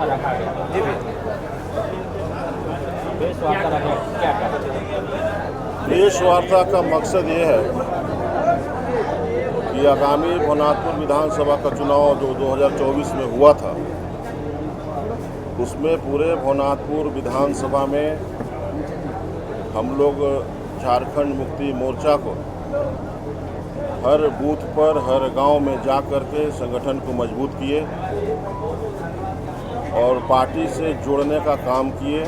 वार्ता रखा गया। जी प्रेस वार्ता रखा, क्या कहा? प्रेस वार्ता का मकसद ये है कि आगामी भवनाथपुर विधानसभा का चुनाव जो 2024 में हुआ था, उसमें पूरे भवनाथपुर विधानसभा में हम लोग झारखंड मुक्ति मोर्चा को हर बूथ पर, हर गांव में जा कर के संगठन को मजबूत किए और पार्टी से जोड़ने का काम किए।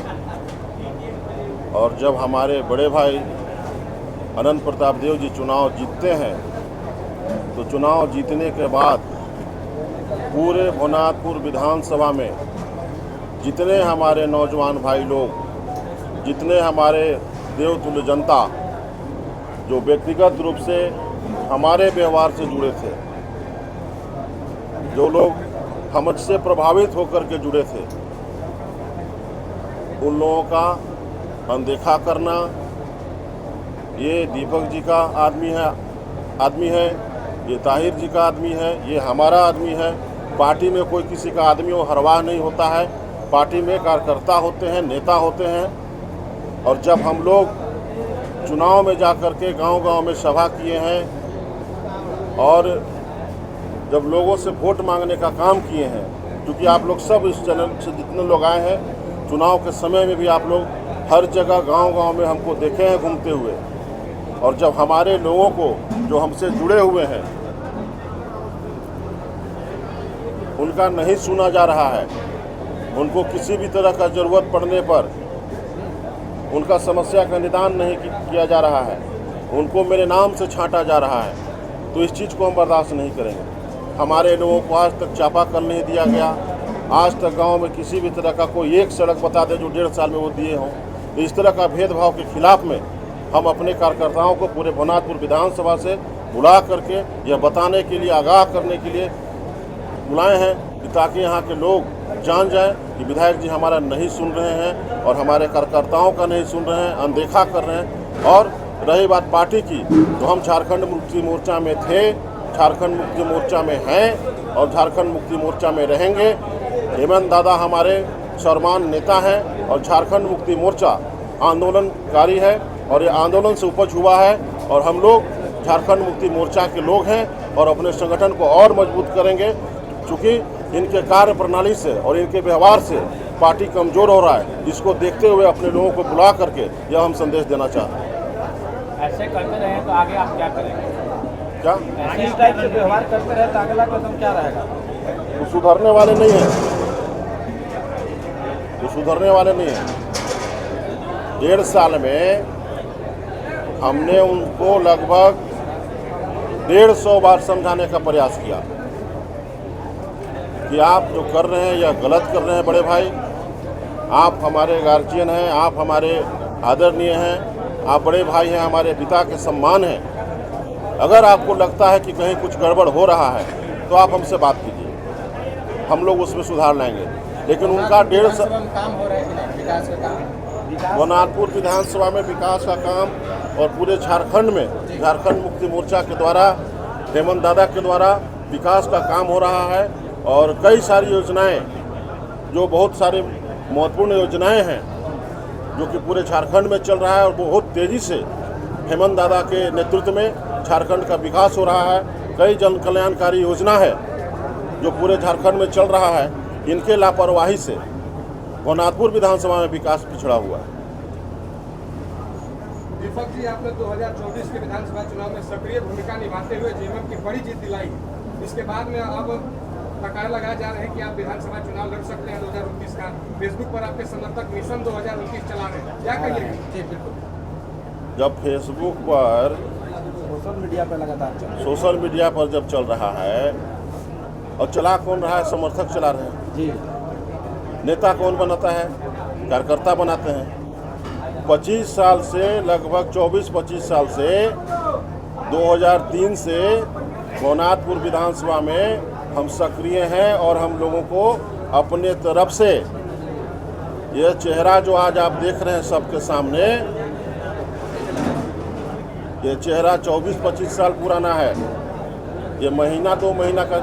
और जब हमारे बड़े भाई अनंत प्रताप देव जी चुनाव जीतते हैं, तो चुनाव जीतने के बाद पूरे भवनाथपुर विधानसभा में जितने हमारे नौजवान भाई लोग, जितने हमारे देवतुल्य जनता जो व्यक्तिगत रूप से हमारे व्यवहार से जुड़े थे, जो लोग हमसे प्रभावित होकर के जुड़े थे, उन लोगों का अनदेखा करना, ये दीपक जी का आदमी है, ये ताहिर जी का आदमी है, ये हमारा आदमी है। पार्टी में कोई किसी का आदमी और हरवाह नहीं होता है। पार्टी में कार्यकर्ता होते हैं, नेता होते हैं। और जब हम लोग चुनाव में जा कर के गांव-गांव में सभा किए हैं और जब लोगों से वोट मांगने का काम किए हैं, क्योंकि आप लोग सब इस चैनल से जितने लोग आए हैं, चुनाव के समय में भी आप लोग हर जगह गांव-गांव में हमको देखे हैं घूमते हुए। और जब हमारे लोगों को जो हमसे जुड़े हुए हैं उनका नहीं सुना जा रहा है, उनको किसी भी तरह का ज़रूरत पड़ने पर उनका समस्या का निदान नहीं किया जा रहा है, उनको मेरे नाम से छांटा जा रहा है, तो इस चीज़ को हम बर्दाश्त नहीं करेंगे। हमारे लोगों को आज तक चापाकल नहीं दिया गया, आज तक गांव में किसी भी तरह का कोई एक सड़क बता दे जो 1.5 साल में वो दिए हों। इस तरह का भेदभाव के खिलाफ में हम अपने कार्यकर्ताओं को पूरे भवनाथपुर विधानसभा से बुला करके यह बताने के लिए, आगाह करने के लिए बुलाए हैं कि ताकि यहाँ के लोग जान जाएं कि विधायक जी हमारा नहीं सुन रहे हैं और हमारे कार्यकर्ताओं का नहीं सुन रहे हैं, अनदेखा कर रहे हैं। और रही बात पार्टी की, तो हम झारखंड मुक्ति मोर्चा में थे, झारखंड मुक्ति मोर्चा में हैं और झारखंड मुक्ति मोर्चा में रहेंगे। हेमंत दादा हमारे सर्वमान्य नेता हैं और झारखंड मुक्ति मोर्चा आंदोलनकारी है और ये आंदोलन से उपज हुआ है। और हम लोग झारखंड मुक्ति मोर्चा के लोग हैं और अपने संगठन को और मजबूत करेंगे, चूँकि इनके कार्य प्रणाली से और इनके व्यवहार से पार्टी कमज़ोर हो रहा है। इसको देखते हुए अपने लोगों को बुला करके यह हम संदेश देना चाहते हैं। ऐसे करते रहे तो आगे आप क्या करेंगे? क्या इस टाइप से व्यवहार करते रहे तो अगला कदम क्या रहेगा? वो सुधरने वाले नहीं हैं, वो सुधरने वाले नहीं हैं। 1.5 साल में हमने उनको लगभग 150 बार समझाने का प्रयास किया कि आप जो कर रहे हैं यह गलत कर रहे हैं। बड़े भाई, आप हमारे गार्जियन हैं, आप हमारे आदरणीय हैं, आप बड़े भाई हैं, हमारे पिता के सम्मान हैं। अगर आपको लगता है कि कहीं कुछ गड़बड़ हो रहा है तो आप हमसे बात कीजिए, हम लोग उसमें सुधार लाएंगे। लेकिन उनका 1.5 साल काम हो रहा है विकास का काम, भवनाथपुर विधानसभा में विकास का काम और पूरे झारखंड में झारखंड मुक्ति मोर्चा के द्वारा, हेमंत दादा के द्वारा विकास का काम हो रहा है। और कई सारी योजनाएं, जो बहुत सारे महत्वपूर्ण योजनाएं हैं जो कि पूरे झारखंड में चल रहा है और बहुत तेज़ी से हेमंत दादा के नेतृत्व में झारखंड का विकास हो रहा है। कई जन कल्याणकारी योजना है जो पूरे झारखंड में चल रहा है। इनके लापरवाही से भवनाथपुर विधानसभा में विकास पिछड़ा हुआ है। दीपक जी, आपने 2024 के विधानसभा चुनाव में सक्रिय भूमिका निभाते हुए जेएमएम की बड़ी जीत दिलाई। इसके बाद में अब कगार लगाया जा रहा है कि आप विधानसभा चुनाव लड़ सकते हैं 2029 का। फेसबुक पर आपके समर्थक मिशन 2029 चला रहे हैं, क्या कहिएगा? जी बिल्कुल। जब फेसबुक पर, सोशल मीडिया पर लगातार सोशल मीडिया पर जब चल रहा है, और चला कौन रहा है? समर्थक चला रहे हैं। जी, नेता कौन बनाता है? कार्यकर्ता बनाते हैं। 25 साल से, लगभग 24-25 साल से, 2003 से भवनाथपुर विधानसभा में हम सक्रिय हैं और हम लोगों को अपने तरफ से यह चेहरा जो आज आप देख रहे हैं सबके सामने, ये चेहरा 24-25 साल पुराना है। ये महीना 2 महीना का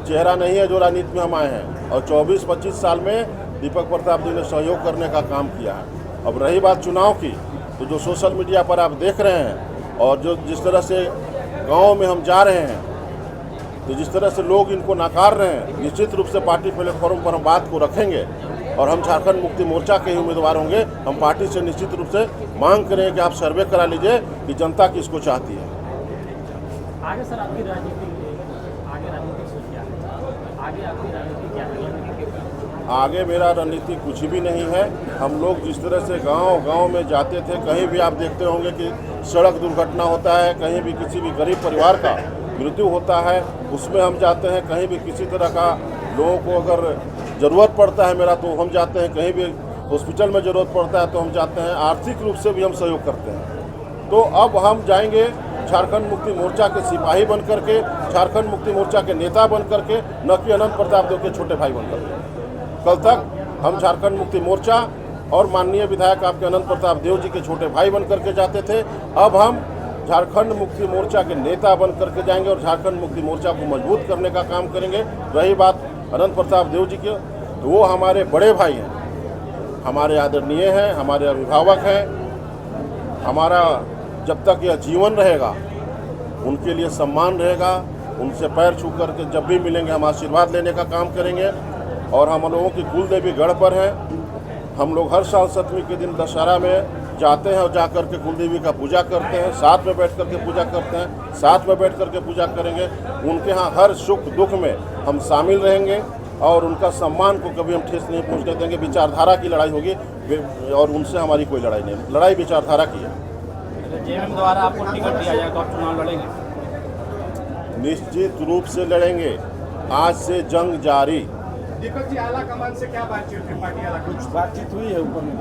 चेहरा नहीं है जो राजनीति में हम आए हैं। और 24-25 साल में दीपक प्रताप जी ने सहयोग करने का काम किया है। अब रही बात चुनाव की, तो जो सोशल मीडिया पर आप देख रहे हैं और जो जिस तरह से गाँव में हम जा रहे हैं, तो जिस तरह से लोग इनको नकार रहे हैं, निश्चित रूप से पार्टी प्लेटफॉर्म पर हम बात को रखेंगे और हम झारखंड मुक्ति मोर्चा के ही उम्मीदवार होंगे। हम पार्टी से निश्चित रूप से मांग करें कि आप सर्वे करा लीजिए कि जनता किसको चाहती है। आगे सर आपकी राजनीति सोच क्या है? आगे आपकी राजनीति क्या है? आगे मेरा रणनीति कुछ भी नहीं है। हम लोग जिस तरह से गांव में जाते थे, कहीं भी आप देखते होंगे कि सड़क दुर्घटना होता है, कहीं भी किसी भी गरीब परिवार का मृत्यु होता है, उसमें हम जाते हैं। कहीं भी किसी तरह का लोगों को अगर ज़रूरत पड़ता है मेरा, तो हम जाते हैं। कहीं भी हॉस्पिटल में ज़रूरत पड़ता है तो हम जाते हैं। आर्थिक रूप से भी हम सहयोग करते हैं। तो अब हम जाएंगे झारखंड मुक्ति मोर्चा के सिपाही बन करके, झारखंड मुक्ति मोर्चा के नेता बन करके, न कि अनंत प्रताप देव के छोटे भाई बन करके। कल तक हम झारखंड मुक्ति मोर्चा और माननीय विधायक आपके अनंत प्रताप देव जी के छोटे भाई बन करके जाते थे। अब हम झारखंड मुक्ति मोर्चा के नेता बन करके जाएंगे और झारखंड मुक्ति मोर्चा को मजबूत करने का काम करेंगे। रही बात अनंत प्रताप देव जी की, तो वो हमारे बड़े भाई हैं, हमारे आदरणीय हैं, हमारे अभिभावक हैं। हमारा जब तक यह जीवन रहेगा उनके लिए सम्मान रहेगा। उनसे पैर छू करके जब भी मिलेंगे हम आशीर्वाद लेने का काम करेंगे। और हम लोगों की कुल देवी गढ़ पर है। हम लोग हर साल 7वीं के दिन दशहरा में जाते हैं और जा कर के कुल देवी का पूजा करते हैं। साथ में बैठ कर के पूजा करते हैं, साथ में बैठ कर के पूजा करेंगे। उनके यहाँ हर सुख दुख में हम शामिल रहेंगे और उनका सम्मान को कभी हम ठेस नहीं पहुँचने देंगे। विचारधारा की लड़ाई होगी और उनसे हमारी कोई लड़ाई नहीं, लड़ाई विचारधारा की है। जेएमएम द्वारा आपको टिकट दिया जाए तो आप चुनाव लड़ेंगे? निश्चित रूप से लड़ेंगे। आज से जंग जारी। दीपक जी, आला कमान से क्या बातचीत हुई? पार्टी आला कुछ बातचीत हुई है ऊपर में?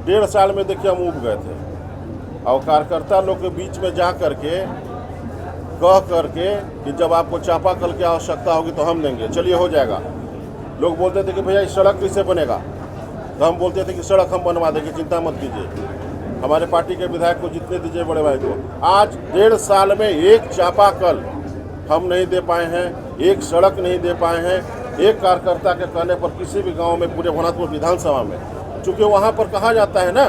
1.5 साल में देखिए हम उब गए थे और कार्यकर्ता लोग के बीच में जा करके कह करके कि जब आपको चापाकल की आवश्यकता होगी तो हम देंगे, चलिए हो जाएगा। लोग बोलते थे कि भैया इस सड़क कैसे बनेगा, तो हम बोलते थे कि सड़क हम बनवा देंगे, चिंता मत कीजिए। हमारे पार्टी के विधायक को जितने दीजिए बड़े भाई को। आज 1.5 साल में एक चापाकल हम नहीं दे पाए हैं, एक सड़क नहीं दे पाए हैं। एक कार्यकर्ता के कहने पर किसी भी गांव में, पूरे भवनाथपुर विधानसभा में, चूँकि वहाँ पर कहा जाता है ना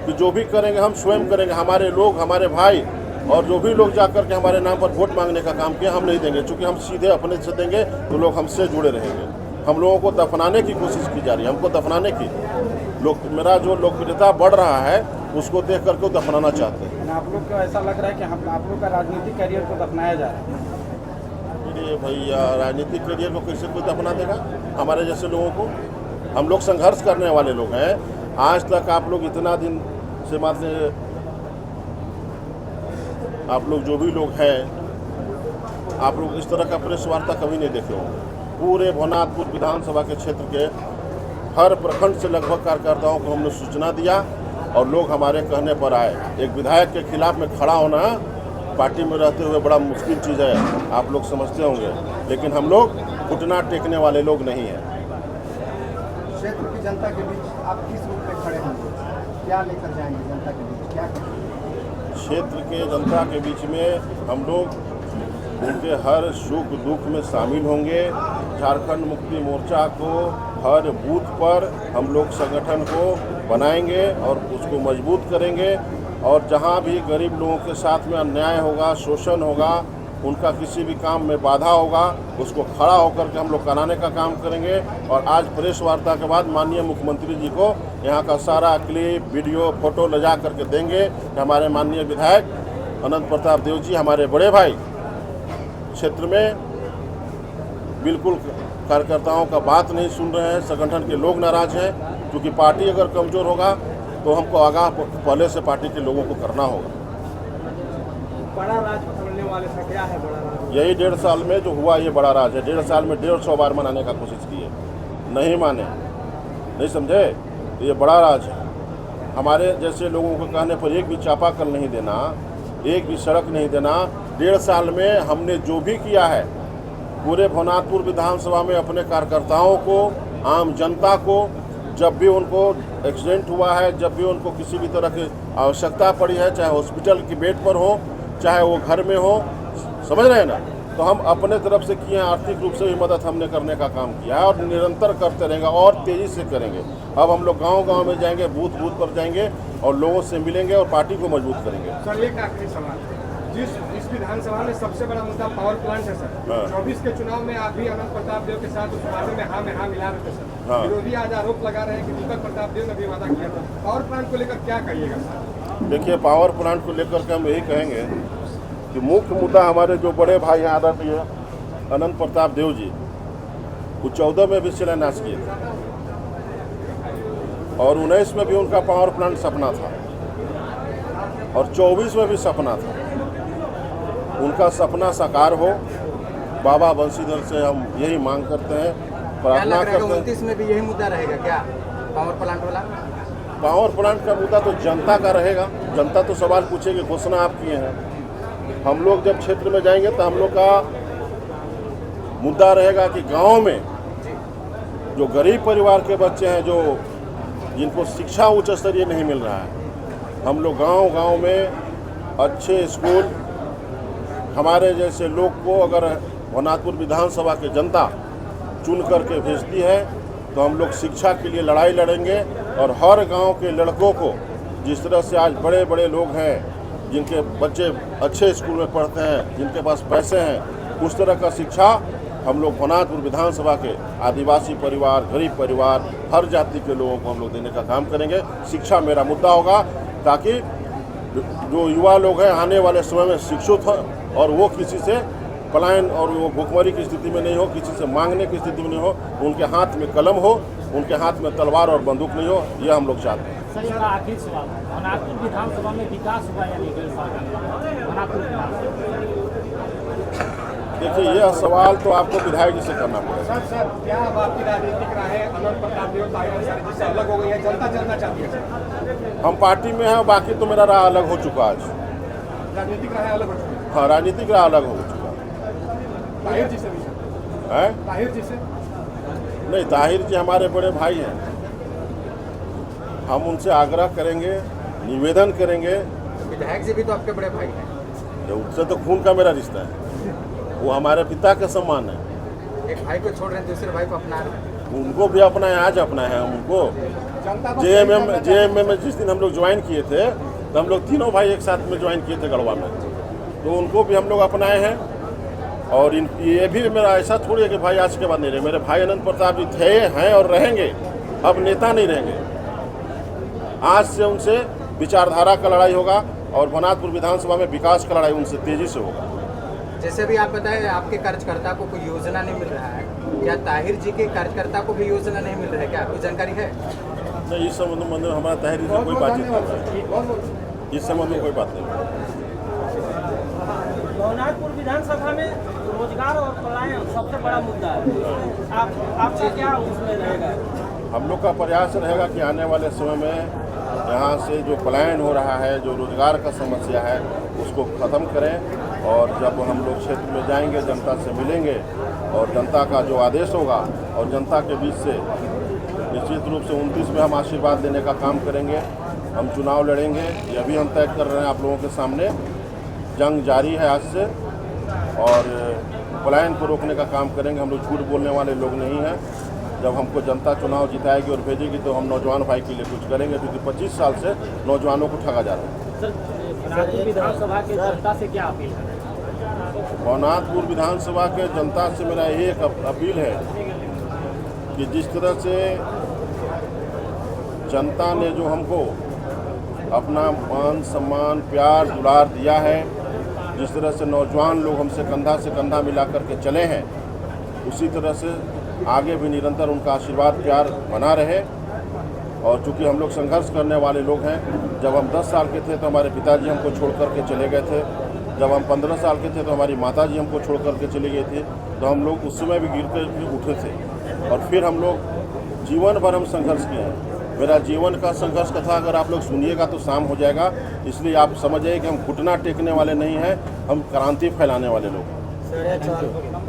कि जो भी करेंगे हम स्वयं करेंगे। हमारे लोग, हमारे भाई और जो भी लोग जाकर के हमारे नाम पर वोट मांगने का काम किया, हम नहीं देंगे। चूँकि हम सीधे अपने से देंगे तो लोग हमसे जुड़े रहेंगे। हम लोगों को दफनाने की कोशिश की जा रही है, हमको दफनाने की। लोग, मेरा जो लोकप्रियता बढ़ रहा है उसको देख करके दफनाना चाहते हैं। आप लोग को ऐसा लग रहा है कि आप लोग का राजनीतिक करियर को दफनाया जा रहा है? अरे भैया, राजनीतिक करियर को कैसे कोई दफना देगा हमारे जैसे लोगों को? हम लोग संघर्ष करने वाले लोग हैं। आज तक आप लोग इतना दिन से मात्र आप लोग जो भी लोग हैं, आप लोग इस तरह का प्रेस वार्ता कभी नहीं देखे होंगे। पूरे भवनाथपुर विधानसभा के क्षेत्र के हर प्रखंड से लगभग कार्यकर्ताओं को हमने सूचना दिया और लोग हमारे कहने पर आए। एक विधायक के खिलाफ में खड़ा होना पार्टी में रहते हुए बड़ा मुश्किल चीज़ है, आप लोग समझते होंगे। लेकिन हम लोग घुटना टेकने वाले लोग नहीं हैं। क्षेत्र की जनता के बीच आप किस रूप में खड़े होंगे? क्या लेकर जाएंगे जनता के बीच? क्या करेंगे? क्षेत्र के जनता के बीच में हम लोग उनके हर सुख दुख में शामिल होंगे। झारखंड मुक्ति मोर्चा को हर बूथ पर हम लोग संगठन को बनाएंगे और उसको मजबूत करेंगे। और जहां भी गरीब लोगों के साथ में अन्याय होगा, शोषण होगा, उनका किसी भी काम में बाधा होगा, उसको खड़ा होकर के हम लोग कराने का काम करेंगे। और आज प्रेस वार्ता के बाद माननीय मुख्यमंत्री जी को यहाँ का सारा क्लिप, वीडियो, फोटो ले जा करके देंगे कि हमारे माननीय विधायक अनंत प्रताप देव जी, हमारे बड़े भाई, क्षेत्र में बिल्कुल कार्यकर्ताओं का बात नहीं सुन रहे हैं। संगठन के लोग नाराज हैं, क्योंकि पार्टी अगर कमज़ोर होगा तो हमको आगाह पहले से पार्टी के लोगों को करना होगा। बड़ा राज पकड़ने वाले का क्या है बड़ा राज? यही 1.5 साल में जो हुआ ये बड़ा राज है। 1.5 साल में 150 बार मनाने का कोशिश किए, नहीं माने, नहीं समझे, तो ये बड़ा राज है। हमारे जैसे लोगों को कहने पर एक भी चापाकल नहीं देना, एक भी सड़क नहीं देना। 1.5 साल में हमने जो भी किया है, पूरे भवनाथपुर विधानसभा में अपने कार्यकर्ताओं को, आम जनता को, जब भी उनको एक्सीडेंट हुआ है, जब भी उनको किसी भी तरह की आवश्यकता पड़ी है, चाहे हॉस्पिटल की बेड पर हो, चाहे वो घर में हो, समझ रहे हैं ना, तो हम अपने तरफ से किए हैं, आर्थिक रूप से भी मदद हमने करने का काम किया है और निरंतर करते रहेंगे और तेज़ी से करेंगे। अब हम लोग गांव-गांव में जाएंगे, बूथ बूथ पर जाएंगे और लोगों से मिलेंगे और पार्टी को मजबूत करेंगे। सर एक आखिरी सवाल, इस विधानसभा में सबसे बड़ा मुद्दा पावर प्लांट है सर। हाँ। 24 के चुनाव में आप भी अनंत प्रताप देव के साथ उस वादे में हाँ मिला रहे थे सर। हाँ। विरोधी आज आरोप लगा रहे हैं कि दीपक प्रताप देव ने भी वादा किया था। पावर प्लांट को लेकर क्या कहिएगा सर? देखिए, पावर प्लांट को लेकर के हम यही कहेंगे कि मुख्य मुद्दा हमारे जो बड़े भाई हैं आदरणीय अनंत प्रताप देव जी, वो 14 में भी शिलान्यास किए थे और 19 में भी उनका पावर प्लांट सपना था और 24 में भी सपना था। उनका सपना साकार हो, बाबा बंशीधर से हम यही मांग करते हैं, प्रार्थना करते हैं। 29 में भी यही मुद्दा रहेगा क्या, पावर प्लांट वाला? पावर प्लांट का मुद्दा तो जनता का रहेगा। जनता तो सवाल पूछेगी, घोषणा आप किए हैं। हम लोग जब क्षेत्र में जाएंगे तो हम लोग का मुद्दा रहेगा कि गांव में जो गरीब परिवार के बच्चे हैं, जो जिनको शिक्षा उच्च स्तरीय नहीं मिल रहा है, हम लोग गांव-गांव में अच्छे स्कूल, हमारे जैसे लोग को अगर भवनाथपुर विधानसभा की जनता चुन करके भेजती है तो हम लोग शिक्षा के लिए लड़ाई लड़ेंगे और हर गांव के लड़कों को, जिस तरह से आज बड़े बड़े लोग हैं जिनके बच्चे अच्छे स्कूल में पढ़ते हैं, जिनके पास पैसे हैं, उस तरह का शिक्षा हम लोग भवनाथपुर विधानसभा के आदिवासी परिवार, गरीब परिवार, हर जाति के लोगों को हम लोग देने का काम करेंगे। शिक्षा मेरा मुद्दा होगा ताकि जो युवा लोग हैं आने वाले समय में शिक्षित हो और वो किसी से पलायन और वो भुखमरी की स्थिति में नहीं हो, किसी से मांगने की स्थिति में नहीं हो, उनके हाथ में कलम हो, उनके हाथ में तलवार और बंदूक नहीं हो, ये हम लोग चाहते हैं। सर, इसका आखिरी सवाल, भवनाथपुर विधानसभा में विकास हुआ या नहीं भवनाथपुर विधानसभा? देखिए, यह सवाल तो आपको विधायक जी से करना पड़ेगा। सर क्या अब आपकी राजनीतिक राहें अनंत प्रताप देव ताहिर अंसारी जी से अलग हो गई है? जनता जानना चाहती है सर। हम पार्टी में हैं, बाकी तो मेरा राह अलग हो चुका आज। राजनीतिक राहें अलग हो चुकी हाँ, राजनीतिक राह अलग हो चुका है। ताहिर जी से भी सर? है। ताहिर जी से? नहीं, ताहिर जी हमारे बड़े भाई हैं, हम उनसे आग्रह करेंगे, निवेदन करेंगे। विधायक जी भी तो आपके बड़े भाई हैं। उससे तो खून का मेरा रिश्ता है, वो हमारे पिता का सम्मान है। एक भाई को छोड़ रहे हैं, दूसरे भाई को अपना रहे हैं। उनको भी अपना है, आज अपना है हम उनको। JMM में जिस दिन हम लोग ज्वाइन किए थे तो हम लोग तीनों भाई एक साथ में ज्वाइन किए थे गढ़वा में, तो उनको भी हम लोग अपनाए हैं। और ये भी मेरा ऐसा थोड़ी है कि भाई आज के बाद नहीं रहे। मेरे भाई अनंत प्रताप जी थे, हैं और रहेंगे, अब नेता नहीं रहेंगे। आज से उनसे विचारधारा का लड़ाई होगा और भवनाथपुर विधानसभा में विकास का लड़ाई उनसे तेजी से होगा। जैसे भी आप बताएं, आपके कार्यकर्ता को कोई योजना नहीं मिल रहा है, क्या ताहिर जी के कार्यकर्ता को भी योजना नहीं मिल रहा है? क्या आपको जानकारी है? नहीं, इस संबंध में हमारा ताहिर जी से कोई बातचीत नहीं है। इस संबंध में कोई बात नहीं। भवनाथपुर विधानसभा में रोजगार और पलायन सबसे बड़ा मुद्दा है। आपका क्या उसमें रहेगा? हम लोग का प्रयास रहेगा कि आने वाले समय में यहाँ से जो पलायन हो रहा है, जो रोजगार का समस्या है, उसको ख़त्म करें। और जब हम लोग क्षेत्र में जाएंगे, जनता से मिलेंगे और जनता का जो आदेश होगा और जनता के बीच से निश्चित रूप से 29 में हम आशीर्वाद देने का काम करेंगे। हम चुनाव लड़ेंगे, ये अभी हम तय कर रहे हैं आप लोगों के सामने। जंग जारी है आज से और पलायन को रोकने का काम करेंगे। हम लोग झूठ बोलने वाले लोग नहीं हैं। जब हमको जनता चुनाव जिताएगी और भेजेगी तो हम नौजवान भाई के लिए कुछ करेंगे, क्योंकि 25 साल से नौजवानों को ठगा जा रहा है। सर, भवनाथपुर विधानसभा के जनता से क्या अपील है? भवनाथपुर विधानसभा के जनता से मेरा यही एक अपील है कि जिस तरह से जनता ने जो हमको अपना मान सम्मान प्यार दुलार दिया है, जिस तरह से नौजवान लोग हमसे कंधा मिला करके चले हैं, उसी तरह से आगे भी निरंतर उनका आशीर्वाद प्यार बना रहे। और चूँकि हम लोग संघर्ष करने वाले लोग हैं, जब हम 10 साल के थे तो हमारे पिताजी हमको छोड़ करके चले गए थे। जब हम 15 साल के थे तो हमारी माताजी हमको छोड़ करके चली गई थी। तो हम लोग उस समय भी गिर कर उठे थे और फिर हम लोग जीवन भर हम संघर्ष किए हैं। मेरा जीवन का संघर्ष कथा अगर आप लोग सुनिएगा तो शाम हो जाएगा। इसलिए आप समझिए कि हम घुटना टेकने वाले नहीं हैं, हम क्रांति फैलाने वाले लोग हैं।